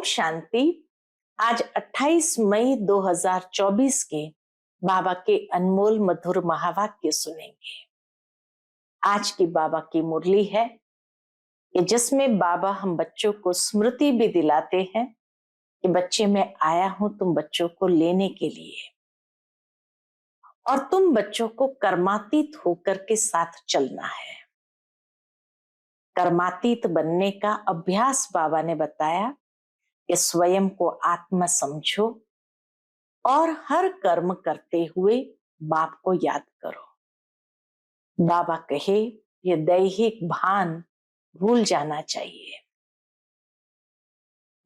ओम शांति। आज 28 मई 2024 के बाबा के अनमोल मधुर महावाक्य सुनेंगे। आज की बाबा की मुरली है कि जिसमें बाबा हम बच्चों को स्मृति भी दिलाते हैं कि बच्चे मैं आया हूं तुम बच्चों को लेने के लिए, और तुम बच्चों को कर्मातीत होकर के साथ चलना है। कर्मातीत बनने का अभ्यास बाबा ने बताया कि स्वयं को आत्मा समझो और हर कर्म करते हुए बाप को याद करो। बाबा कहे ये दैहिक भान भूल जाना चाहिए।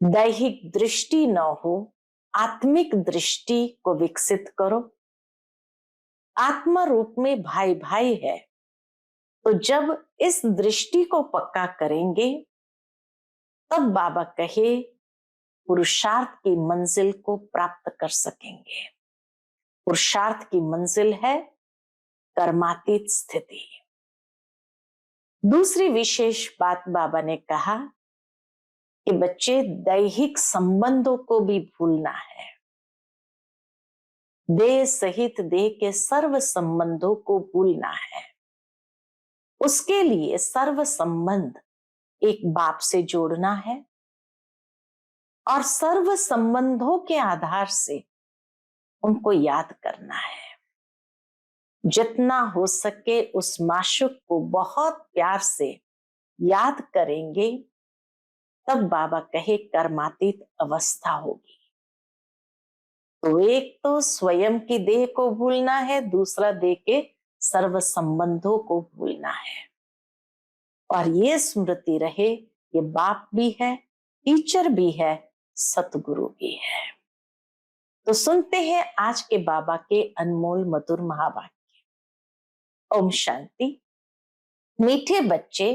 दैहिक दृष्टि न हो, आत्मिक दृष्टि को विकसित करो। आत्मा रूप में भाई भाई है, तो जब इस दृष्टि को पक्का करेंगे तब बाबा कहे पुरुषार्थ की मंजिल को प्राप्त कर सकेंगे। पुरुषार्थ की मंजिल है कर्मातीत स्थिति। दूसरी विशेष बात बाबा ने कहा कि बच्चे दैहिक संबंधों को भी भूलना है। देह सहित देह के सर्व संबंधों को भूलना है। उसके लिए सर्व संबंध एक बाप से जोड़ना है और सर्व संबंधों के आधार से उनको याद करना है। जितना हो सके उस माशूक को बहुत प्यार से याद करेंगे तब बाबा कहे कर्मातीत अवस्था होगी। तो एक तो स्वयं की देह को भूलना है, दूसरा देह के सर्व संबंधों को भूलना है। और ये स्मृति रहे ये बाप भी है, टीचर भी है, सतगुरु भी है। तो सुनते हैं आज के बाबा के अनमोल मधुर महावाक्य। ओम शांति। मीठे बच्चे,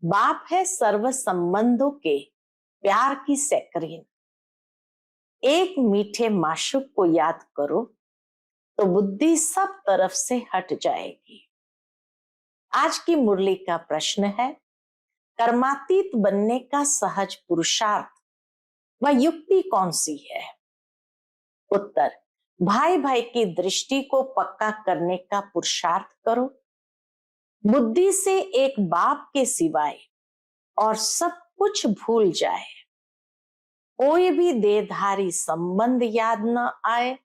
बाप है सर्व संबंधों के प्यार की सैकरीन। एक मीठे माशूक को याद करो तो बुद्धि सब तरफ से हट जाएगी। आज की मुरली का प्रश्न है, कर्मातीत बनने का सहज पुरुषार्थ व युक्ति कौन सी है? उत्तर, भाई भाई की दृष्टि को पक्का करने का पुरुषार्थ करो। बुद्धि से एक बाप के सिवाय और सब कुछ भूल जाए। कोई भी देहधारी संबंध याद न आए,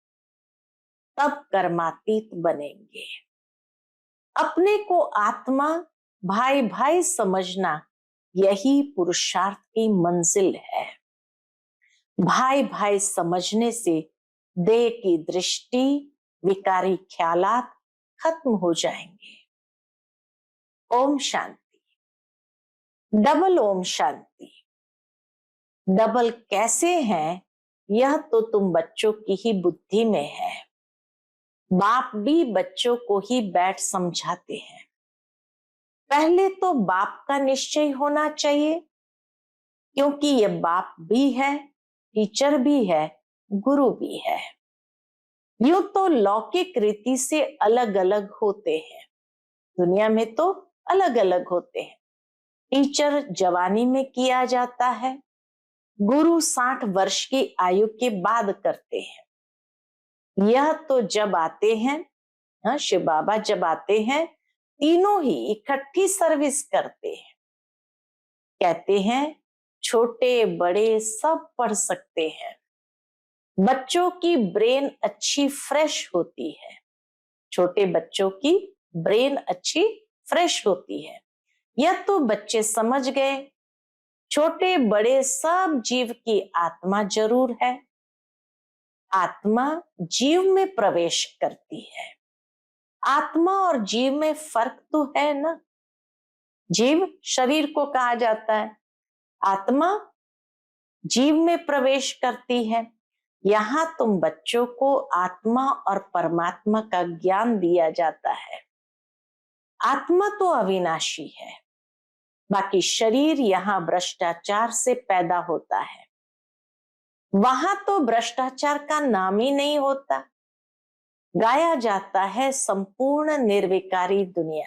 तब कर्मातीत बनेंगे। अपने को आत्मा भाई भाई समझना यही पुरुषार्थ की मंजिल है। भाई भाई समझने से देह की दृष्टि, विकारी ख्यालात खत्म हो जाएंगे। ओम शांति। डबल ओम शांति। डबल कैसे हैं यह तो तुम बच्चों की ही बुद्धि में है। बाप भी बच्चों को ही बैठ समझाते हैं। पहले तो बाप का निश्चय होना चाहिए, क्योंकि यह बाप भी है, टीचर भी है, गुरु भी है। यूं तो लौकिक रीति से अलग अलग होते हैं, दुनिया में तो अलग अलग होते हैं। टीचर जवानी में किया जाता है, गुरु 60 वर्ष की आयु के बाद करते हैं। यह तो जब आते हैं, शिव बाबा जब आते हैं, तीनों ही इकट्ठी सर्विस करते हैं। कहते हैं छोटे बड़े सब पढ़ सकते हैं। बच्चों की ब्रेन अच्छी फ्रेश होती है। छोटे बच्चों की ब्रेन अच्छी फ्रेश होती है। यह तो बच्चे समझ गए। छोटे बड़े सब जीव की आत्मा जरूर है। आत्मा जीव में प्रवेश करती है। आत्मा और जीव में फर्क तो है ना। जीव शरीर को कहा जाता है, आत्मा जीव में प्रवेश करती है। यहां तुम बच्चों को आत्मा और परमात्मा का ज्ञान दिया जाता है। आत्मा तो अविनाशी है, बाकी शरीर यहाँ भ्रष्टाचार से पैदा होता है। वहां तो भ्रष्टाचार का नाम ही नहीं होता। गाया जाता है संपूर्ण निर्विकारी दुनिया।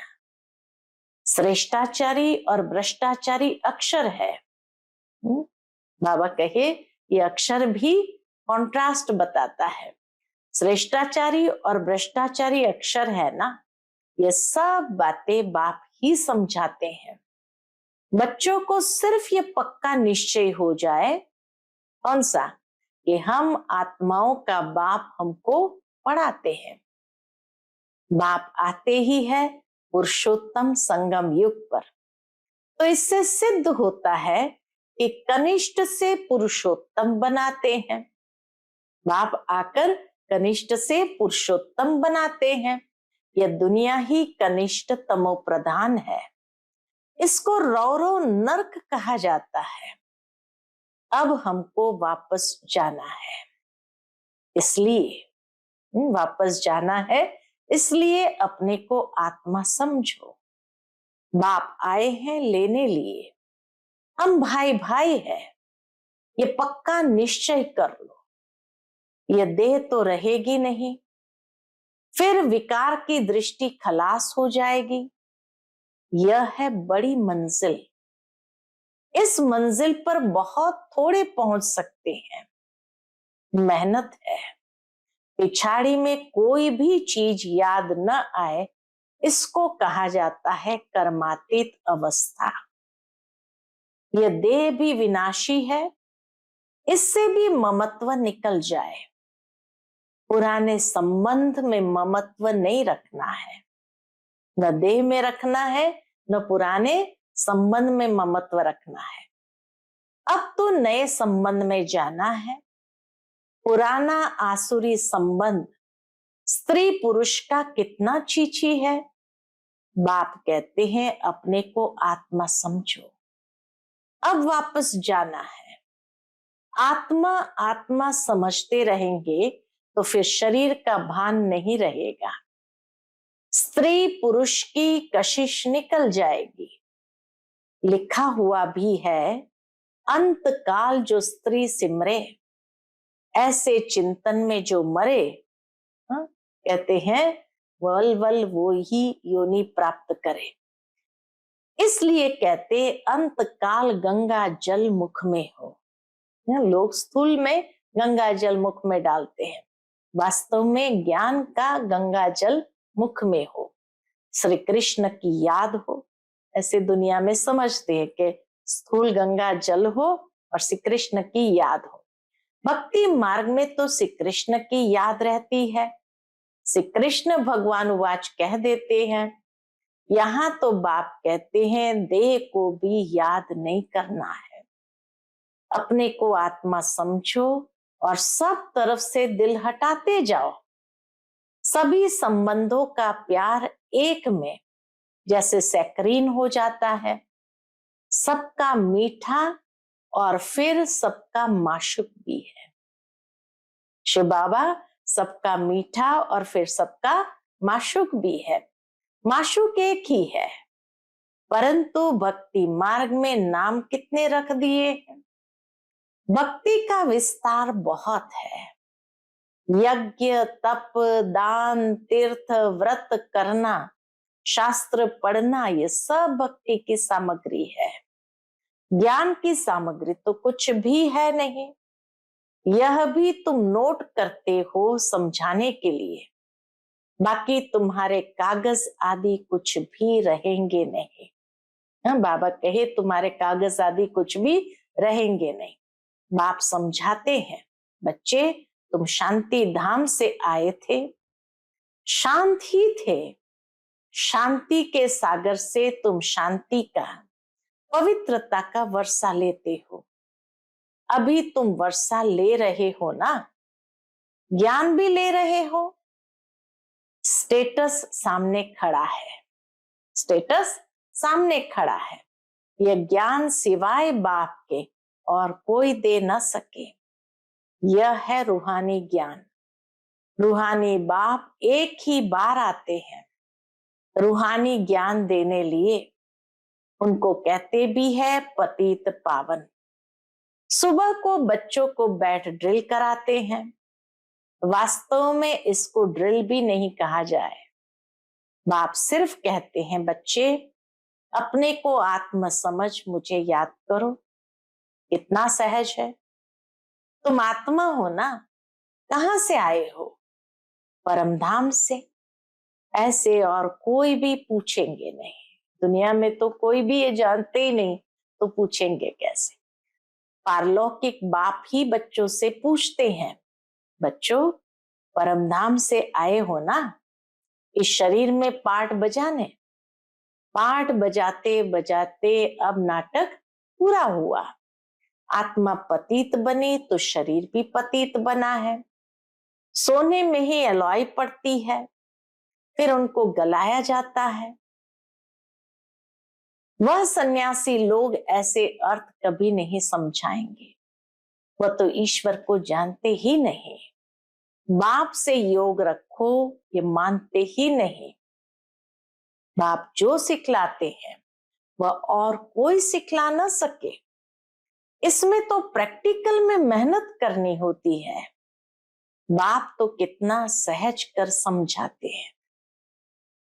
श्रेष्ठाचारी और भ्रष्टाचारी अक्षर है। बाबा कहे ये अक्षर भी कॉन्ट्रास्ट बताता है। श्रेष्ठाचारी और भ्रष्टाचारी अक्षर है ना, ये सब बातें बाप ही समझाते हैं। बच्चों को सिर्फ ये पक्का निश्चय हो जाए, कौन सा, कि हम आत्माओं का बाप हमको पढ़ाते हैं। बाप आते ही है पुरुषोत्तम संगम युग पर, तो इससे सिद्ध होता है कि कनिष्ठ से पुरुषोत्तम बनाते हैं। बाप आकर कनिष्ठ से पुरुषोत्तम बनाते हैं। यह दुनिया ही कनिष्ठ तमो प्रधान है, इसको रौरो नर्क कहा जाता है। अब हमको वापस जाना है, इसलिए वापस जाना है, इसलिए अपने को आत्मा समझो। बाप आए हैं लेने लिए, हम भाई भाई हैं, ये पक्का निश्चय कर लो। ये देह तो रहेगी नहीं, फिर विकार की दृष्टि खलास हो जाएगी। यह है बड़ी मंजिल। इस मंजिल पर बहुत थोड़े पहुंच सकते हैं, मेहनत है। पिछाड़ी में कोई भी चीज याद न आए, इसको कहा जाता है कर्मातीत अवस्था। यह देह भी विनाशी है, इससे भी ममत्व निकल जाए। पुराने संबंध में ममत्व नहीं रखना है, न देह में रखना है, न पुराने संबंध में ममत्व रखना है। अब तो नए संबंध में जाना है। पुराना आसुरी संबंध स्त्री पुरुष का कितना छीछी है। बाप कहते हैं अपने को आत्मा समझो। अब वापस जाना है। आत्मा आत्मा समझते रहेंगे तो फिर शरीर का भान नहीं रहेगा। स्त्री पुरुष की कशिश निकल जाएगी। लिखा हुआ भी है, अंत काल जो स्त्री सिमरे, ऐसे चिंतन में जो मरे, कहते हैं वल वल वो ही योनि प्राप्त करे। इसलिए कहते अंत काल गंगा जल मुख में हो। लोग स्थूल में गंगा जल मुख में डालते हैं, वास्तव में ज्ञान का गंगा जल मुख में हो, श्री कृष्ण की याद हो। ऐसे दुनिया में समझते हैं कि स्थूल गंगा जल हो और श्री कृष्ण की याद हो। भक्ति मार्ग में तो श्री कृष्ण की याद रहती है। श्री कृष्ण भगवान वाच कह देते हैं। यहाँ तो बाप कहते हैं देह को भी याद नहीं करना है, अपने को आत्मा समझो और सब तरफ से दिल हटाते जाओ। सभी संबंधों का प्यार एक में जैसे सैकरीन हो जाता है, सबका मीठा और फिर सबका माशुक भी है। शिव बाबा सबका मीठा और फिर सबका माशुक भी है। माशुक एक ही है, परंतु भक्ति मार्ग में नाम कितने रख दिए हैं। भक्ति का विस्तार बहुत है। यज्ञ तप दान तीर्थ व्रत करना, शास्त्र पढ़ना, ये सब भक्ति की सामग्री है। ज्ञान की सामग्री तो कुछ भी है नहीं, यह भी तुम नोट करते हो समझाने के लिए। बाकी तुम्हारे कागज आदि कुछ भी रहेंगे नहीं। बाबा कहे तुम्हारे कागज आदि कुछ भी रहेंगे नहीं। बाप समझाते हैं बच्चे तुम शांति धाम से आए थे, शांत ही थे। शांति के सागर से तुम शांति का, पवित्रता का वर्षा लेते हो। अभी तुम वर्षा ले रहे हो ना, ज्ञान भी ले रहे हो। स्टेटस सामने खड़ा है, स्टेटस सामने खड़ा है। यह ज्ञान सिवाय बाप के और कोई दे न सके। यह है रूहानी ज्ञान। रूहानी बाप एक ही बार आते हैं रूहानी ज्ञान देने लिए। उनको कहते भी है पतित पावन। सुबह को बच्चों को बैठ ड्रिल कराते हैं, वास्तव में इसको ड्रिल भी नहीं कहा जाए। बाप सिर्फ कहते हैं बच्चे अपने को आत्म समझ मुझे याद करो। इतना सहज है। तुम आत्मा हो ना, कहां से आए हो? परमधाम से। ऐसे और कोई भी पूछेंगे नहीं, दुनिया में तो कोई भी ये जानते ही नहीं, तो पूछेंगे कैसे? पारलौकिक बाप ही बच्चों से पूछते हैं, बच्चों परमधाम से आए हो ना, इस शरीर में पाठ बजाने। पाठ बजाते बजाते अब नाटक पूरा हुआ। आत्मा पतित बनी तो शरीर भी पतित बना है। सोने में ही एलॉय पड़ती है, फिर उनको गलाया जाता है। वह सन्यासी लोग ऐसे अर्थ कभी नहीं समझाएंगे, वह तो ईश्वर को जानते ही नहीं। बाप से योग रखो ये मानते ही नहीं। बाप जो सिखलाते हैं वह और कोई सिखला ना सके। इसमें तो प्रैक्टिकल में मेहनत करनी होती है। बाप तो कितना सहज कर समझाते हैं।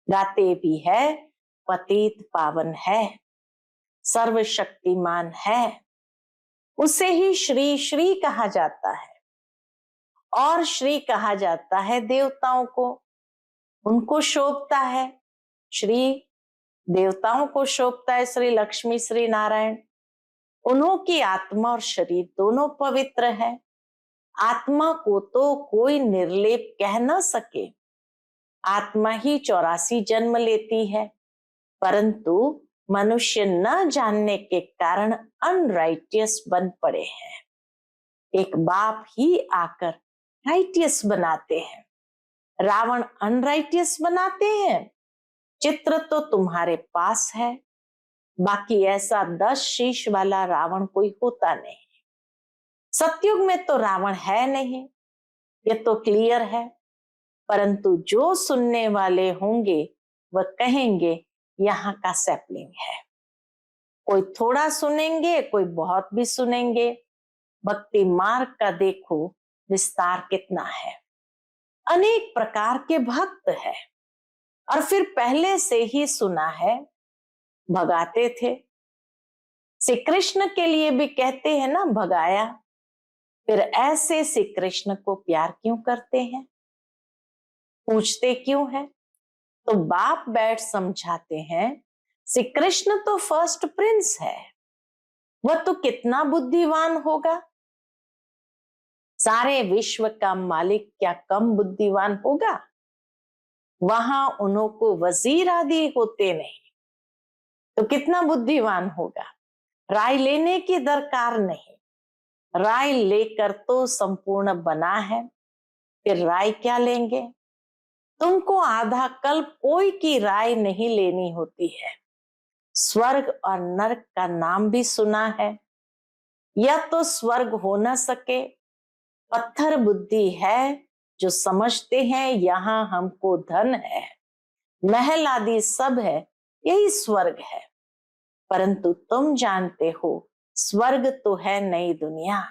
गाते भी है, पतित पावन है, सर्वशक्तिमान है, उसे ही श्री श्री कहा जाता है। और श्री कहा जाता है देवताओं को, उनको शोभता है श्री। देवताओं को शोभता है श्री लक्ष्मी श्री नारायण। उन्हों की आत्मा और शरीर दोनों पवित्र है। आत्मा को तो कोई निर्लेप कह न सके। आत्मा ही 84 जन्म लेती है, परंतु मनुष्य न जानने के कारण अनराइटियस बन पड़े हैं। एक बाप ही आकर राइटियस बनाते हैं। रावण अनराइटियस बनाते हैं। चित्र तो तुम्हारे पास है, बाकी ऐसा 10 शीश वाला रावण कोई होता नहीं। सतयुग में तो रावण है नहीं, ये तो क्लियर है। परंतु जो सुनने वाले होंगे वह कहेंगे यहाँ का सैपलिंग है। कोई थोड़ा सुनेंगे, कोई बहुत भी सुनेंगे। भक्ति मार्ग का देखो विस्तार कितना है। अनेक प्रकार के भक्त है, और फिर पहले से ही सुना है भगाते थे। श्री कृष्ण के लिए भी कहते हैं ना भगाया। फिर ऐसे श्री कृष्ण को प्यार क्यों करते हैं, पूछते क्यों है? तो बाप बैठ समझाते हैं, श्री कृष्ण तो फर्स्ट प्रिंस है, वह तो कितना बुद्धिमान होगा। सारे विश्व का मालिक क्या कम बुद्धिमान होगा? वहां उन्हों को वजीर आदि होते नहीं, तो कितना बुद्धिमान होगा। राय लेने की दरकार नहीं, राय लेकर तो संपूर्ण बना है। फिर राय क्या लेंगे? तुमको आधा कल्प कोई की राय नहीं लेनी होती है। स्वर्ग और नरक का नाम भी सुना है। या तो स्वर्ग हो न सके, पत्थर बुद्धि है जो समझते हैं यहाँ हमको धन है, महल आदि सब है, यही स्वर्ग है। परंतु तुम जानते हो स्वर्ग तो है नई दुनिया।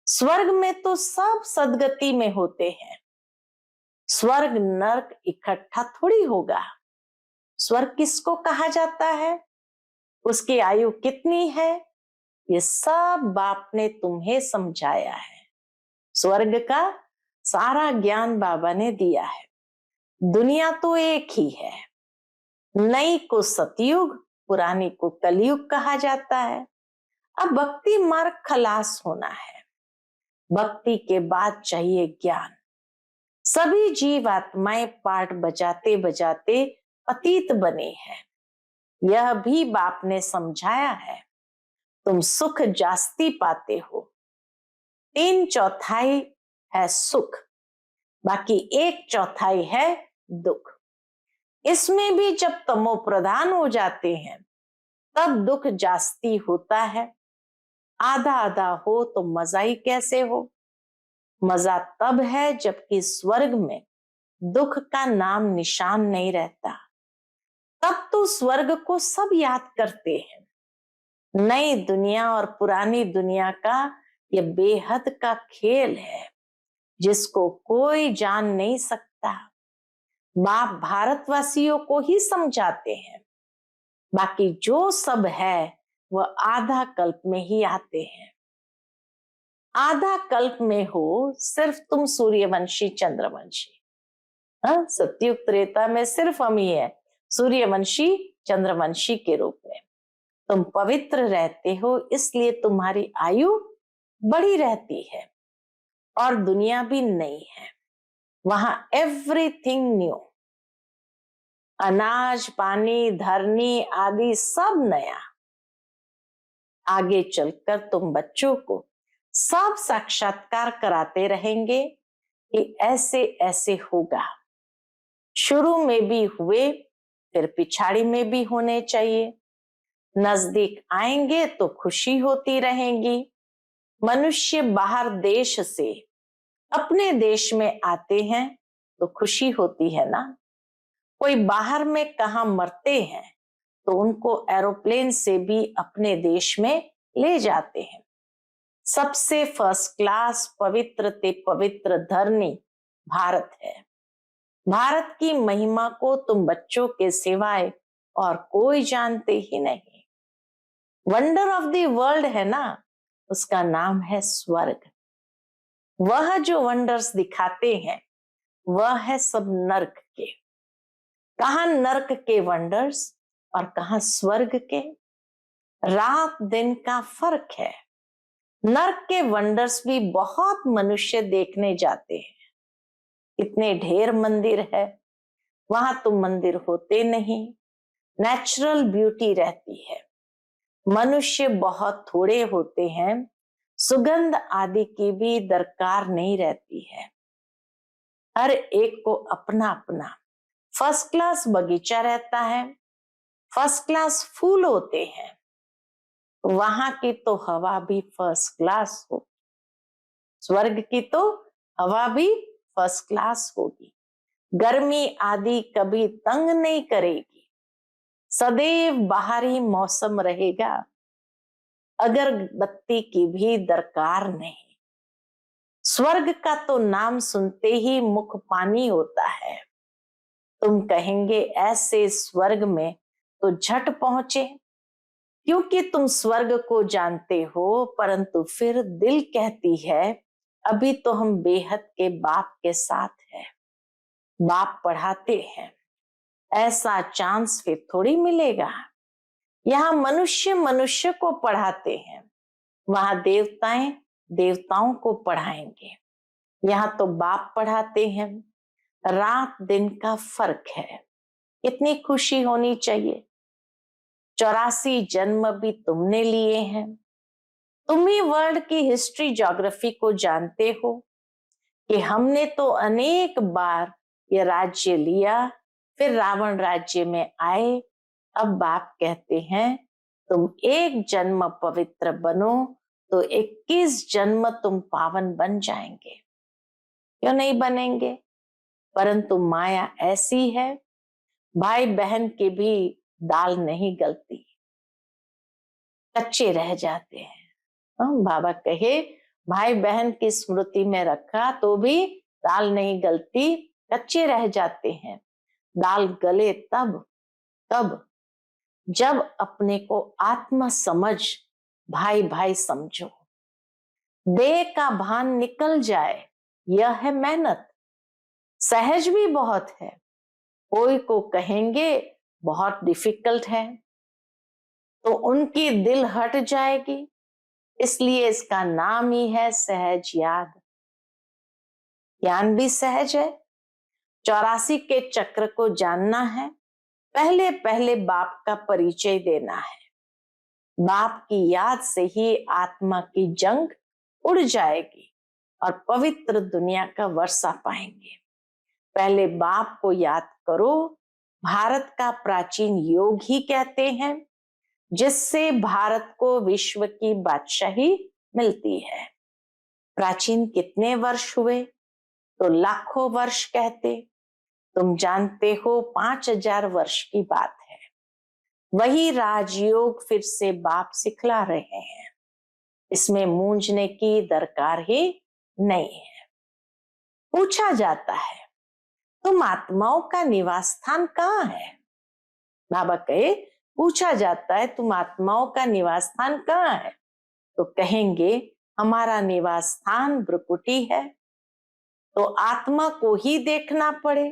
स्वर्ग में तो सब सदगति में होते हैं। स्वर्ग नरक इकट्ठा थोड़ी होगा। स्वर्ग किसको कहा जाता है, उसकी आयु कितनी है, ये सब बाप ने तुम्हें समझाया है। स्वर्ग का सारा ज्ञान बाबा ने दिया है। दुनिया तो एक ही है। नई को सतयुग, पुरानी को कलयुग कहा जाता है। अब भक्ति मार्ग खलास होना है। भक्ति के बाद चाहिए ज्ञान। सभी जीव आत्माएं पाठ बजाते बजाते पतित बने हैं, यह भी बाप ने समझाया है। तुम सुख जास्ती पाते हो। 3/4 है सुख, बाकी 1/4 है दुख। इसमें भी जब तमो प्रधान हो जाते हैं तब दुख जास्ती होता है। आधा आधा हो तो मजा ही कैसे हो। मजा तब है जबकि स्वर्ग में दुख का नाम निशान नहीं रहता। तब तो स्वर्ग को सब याद करते हैं। नई दुनिया और पुरानी दुनिया का ये बेहद का खेल है, जिसको कोई जान नहीं सकता। बाप भारतवासियों को ही समझाते हैं, बाकी जो सब है वह आधा कल्प में ही आते हैं। आधा कल्प में हो सिर्फ तुम सूर्यवंशी चंद्रवंशी। हाँ, सतयुग त्रेता में सिर्फ हम ही है सूर्यवंशी चंद्रवंशी के रूप में। तुम पवित्र रहते हो इसलिए तुम्हारी आयु बड़ी रहती है और दुनिया भी नई है। वहां एवरीथिंग न्यू, अनाज पानी धरनी आदि सब नया। आगे चलकर तुम बच्चों को सब साक्षात्कार कराते रहेंगे कि ऐसे ऐसे होगा। शुरू में भी हुए फिर पिछाड़ी में भी होने चाहिए। नजदीक आएंगे तो खुशी होती रहेगी। मनुष्य बाहर देश से अपने देश में आते हैं तो खुशी होती है ना। कोई बाहर में कहाँ मरते हैं तो उनको एरोप्लेन से भी अपने देश में ले जाते हैं। सबसे फर्स्ट क्लास पवित्र ते पवित्र धरनी भारत है। भारत की महिमा को तुम बच्चों के सिवाय और कोई जानते ही नहीं। वंडर ऑफ द वर्ल्ड है ना, उसका नाम है स्वर्ग। वह जो वंडर्स दिखाते हैं वह है सब नर्क के। कहां नर्क के वंडर्स और कहां स्वर्ग के। रात दिन का फर्क है। नर्क के वंडर्स भी बहुत मनुष्य देखने जाते हैं। इतने ढेर मंदिर है, वहां तो मंदिर होते नहीं। नेचुरल ब्यूटी रहती है। मनुष्य बहुत थोड़े होते हैं। सुगंध आदि की भी दरकार नहीं रहती है। हर एक को अपना अपना फर्स्ट क्लास बगीचा रहता है। फर्स्ट क्लास फूल होते हैं। वहां की तो हवा भी फर्स्ट क्लास हो। स्वर्ग की तो हवा भी फर्स्ट क्लास होगी। गर्मी आदि कभी तंग नहीं करेगी। सदैव बाहरी मौसम रहेगा। अगरबत्ती की भी दरकार नहीं। स्वर्ग का तो नाम सुनते ही मुख पानी होता है। तुम कहेंगे ऐसे स्वर्ग में तो झट पहुंचे, क्योंकि तुम स्वर्ग को जानते हो। परंतु फिर दिल कहती है अभी तो हम बेहद के बाप के साथ है। बाप पढ़ाते हैं, ऐसा चांस फिर थोड़ी मिलेगा। यहाँ मनुष्य मनुष्य को पढ़ाते हैं, वहां देवताएं देवताओं को पढ़ाएंगे। यहाँ तो बाप पढ़ाते हैं। रात दिन का फर्क है। इतनी खुशी होनी चाहिए। 84 जन्म भी तुमने लिए हैं। तुम ही वर्ल्ड की हिस्ट्री ज्योग्राफी को जानते हो कि हमने तो अनेक बार ये राज्य लिया, फिर रावण राज्य में आए। अब बाप कहते हैं तुम एक जन्म पवित्र बनो तो 21 जन्म तुम पावन बन जाएंगे। क्यों नहीं बनेंगे? परंतु माया ऐसी है, भाई बहन की भी दाल नहीं गलती, कच्चे रह जाते हैं। बाबा कहे भाई बहन की स्मृति में रखा तो भी दाल नहीं गलती, कच्चे रह जाते हैं। दाल गले तब तब जब अपने को आत्मा समझ भाई भाई समझो। देह का भान निकल जाए, यह है मेहनत। सहज भी बहुत है। कोई को कहेंगे बहुत डिफिकल्ट है तो उनकी दिल हट जाएगी। इसलिए इसका नाम ही है सहज याद। ज्ञान भी सहज है। 84 के चक्र को जानना है। पहले पहले बाप का परिचय देना है। बाप की याद से ही आत्मा की जंग उड़ जाएगी और पवित्र दुनिया का वर्षा पाएंगे। पहले बाप को याद करो। भारत का प्राचीन योग ही कहते हैं जिससे भारत को विश्व की बादशाही मिलती है। प्राचीन कितने वर्ष हुए तो लाखों वर्ष कहते। तुम जानते हो 5000 वर्ष की बात है। वही राजयोग फिर से बाप सिखला रहे हैं। इसमें मूंझने की दरकार ही नहीं है। पूछा जाता है तुम आत्माओं का निवास स्थान कहाँ है? बाबा कहे पूछा जाता है तुम आत्माओं का निवास स्थान कहाँ है? तो कहेंगे हमारा निवास स्थान भ्रुकुटी है, तो आत्मा को ही देखना पड़े,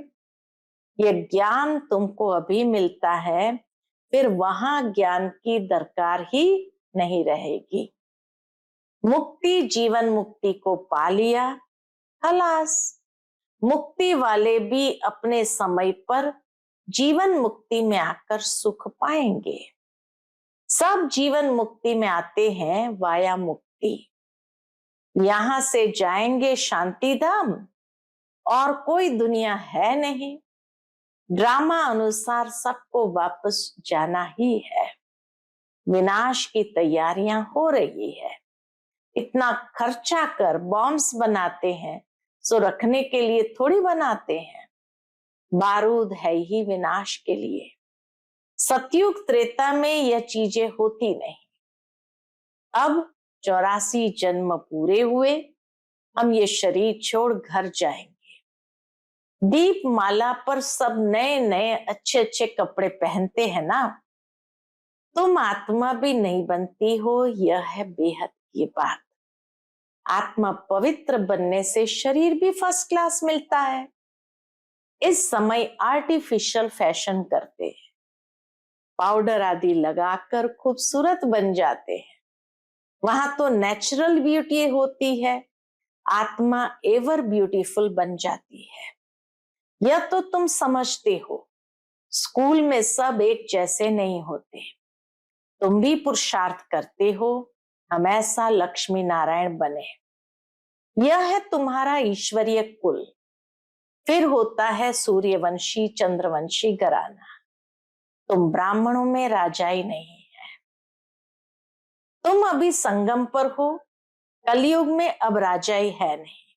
यह ज्ञान तुमको अभी मिलता है, फिर वहां ज्ञान की दरकार ही नहीं रहेगी। मुक्ति, जीवन मुक्ति को पा लिया, खलास। मुक्ति वाले भी अपने समय पर जीवन मुक्ति में आकर सुख पाएंगे। सब जीवन मुक्ति में आते हैं वाया मुक्ति। यहां से जाएंगे शांति धाम और कोई दुनिया है नहीं। ड्रामा अनुसार सबको वापस जाना ही है। विनाश की तैयारियां हो रही है। इतना खर्चा कर बॉम्ब्स बनाते हैं, सो रखने के लिए थोड़ी बनाते हैं। बारूद है ही विनाश के लिए। सतयुग त्रेता में यह चीजें होती नहीं। अब 84 जन्म पूरे हुए, हम ये शरीर छोड़ घर जाएंगे। दीप माला पर सब नए नए अच्छे अच्छे कपड़े पहनते हैं ना। तुम आत्मा भी नहीं बनती हो, यह है बेहद की बात। आत्मा पवित्र बनने से शरीर भी फर्स्ट क्लास मिलता है। इस समय आर्टिफिशियल फैशन करते हैं, पाउडर आदि लगाकर खूबसूरत बन जाते हैं। वहां तो नेचुरल ब्यूटी होती है, आत्मा एवर ब्यूटीफुल बन जाती है। यह तो तुम समझते हो। स्कूल में सब एक जैसे नहीं होते। तुम भी पुरुषार्थ करते हो, हम ऐसा लक्ष्मी नारायण बने। यह है तुम्हारा ईश्वरीय कुल। फिर होता है सूर्यवंशी चंद्रवंशी घराना। तुम ब्राह्मणों में राजाई नहीं है। तुम अभी संगम पर हो। कलयुग में अब राजाई है नहीं।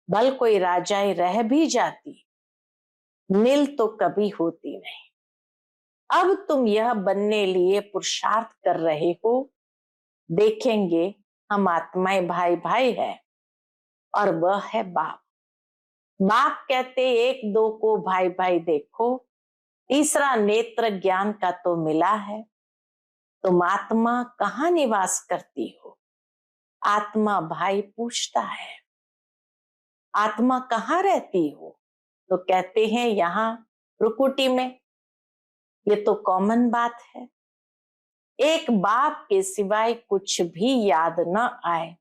भल कोई राजाई रह भी जाती, मिल तो कभी होती नहीं। अब तुम यह बनने लिए पुरुषार्थ कर रहे हो। देखेंगे हम आत्माएं भाई भाई है और वह है बाप। बाप कहते एक दो को भाई भाई देखो, तीसरा नेत्र ज्ञान का तो मिला है। तुम आत्मा कहाँ निवास करती हो? आत्मा भाई पूछता है, आत्मा कहाँ रहती हो? तो कहते हैं यहाँ भ्रुकुटी में। ये तो कॉमन बात है। एक बाप के सिवाय कुछ भी याद न आए,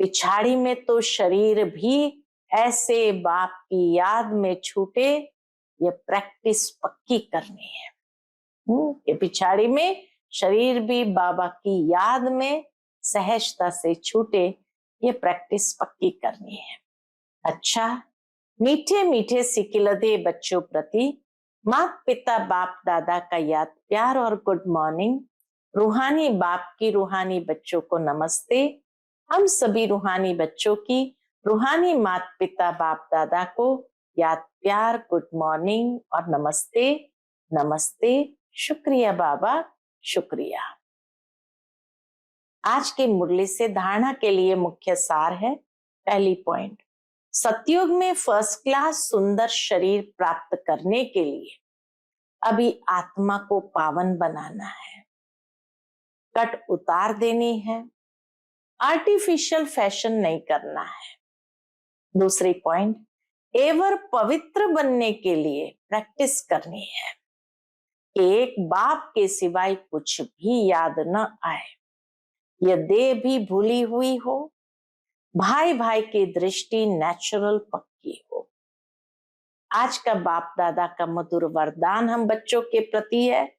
पिछाड़ी में तो शरीर भी ऐसे बाप की याद में छूटे, ये प्रैक्टिस पक्की करनी है। कि पिछाड़ी में शरीर भी बाबा की याद में सहजता से छूटे, ये प्रैक्टिस पक्की करनी है। अच्छा, मीठे मीठे सिकिलधे बच्चों प्रति माता पिता बाप दादा का याद प्यार और गुड मॉर्निंग। रूहानी बाप की रूहानी बच्चों को नमस्ते। हम सभी रूहानी बच्चों की रूहानी माता पिता बाप दादा को याद प्यार गुड मॉर्निंग और नमस्ते। नमस्ते, शुक्रिया बाबा, शुक्रिया। आज के मुरली से धारणा के लिए मुख्य सार है। पहली पॉइंट, सतयुग में फर्स्ट क्लास सुंदर शरीर प्राप्त करने के लिए अभी आत्मा को पावन बनाना है, कट उतार देनी है, आर्टिफिशियल फैशन नहीं करना है। दूसरी पॉइंट, एवर पवित्र बनने के लिए प्रैक्टिस करनी है कि एक बाप के सिवाय कुछ भी याद न आए, यह देह भी भूली हुई हो, भाई भाई की दृष्टि नेचुरल पक्की हो। आज का बाप दादा का मधुर वरदान हम बच्चों के प्रति है,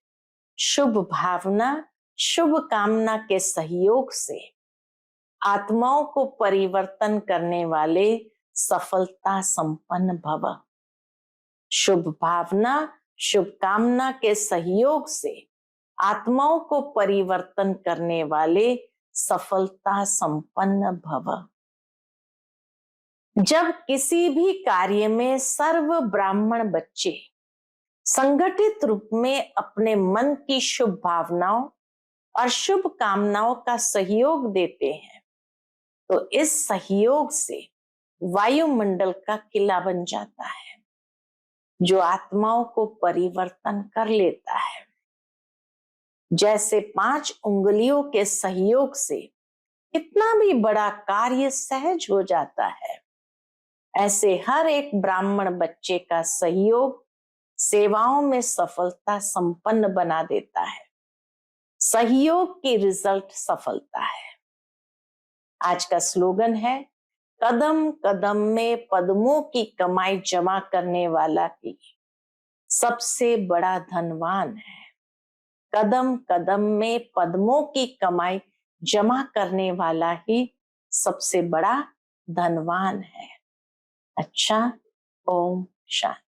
शुभ भावना शुभ कामना के सहयोग से आत्माओं को परिवर्तन करने वाले सफलता संपन्न भव। शुभ भावना शुभ कामना के सहयोग से आत्माओं को परिवर्तन करने वाले सफलता संपन्न भव। जब किसी भी कार्य में सर्व ब्राह्मण बच्चे संगठित रूप में अपने मन की शुभ भावनाओं और शुभ कामनाओं का सहयोग देते हैं, तो इस सहयोग से वायुमंडल का किला बन जाता है, जो आत्माओं को परिवर्तन कर लेता है। जैसे 5 उंगलियों के सहयोग से कितना भी बड़ा कार्य सहज हो जाता है। ऐसे हर एक ब्राह्मण बच्चे का सहयोग सेवाओं में सफलता संपन्न बना देता है। सहयोग की रिजल्ट सफलता है। आज का स्लोगन है, कदम कदम में पद्मों की कमाई जमा करने वाला ही सबसे बड़ा धनवान है। कदम कदम में पद्मों की कमाई जमा करने वाला ही सबसे बड़ा धनवान है। अच्छा, ओम शांति।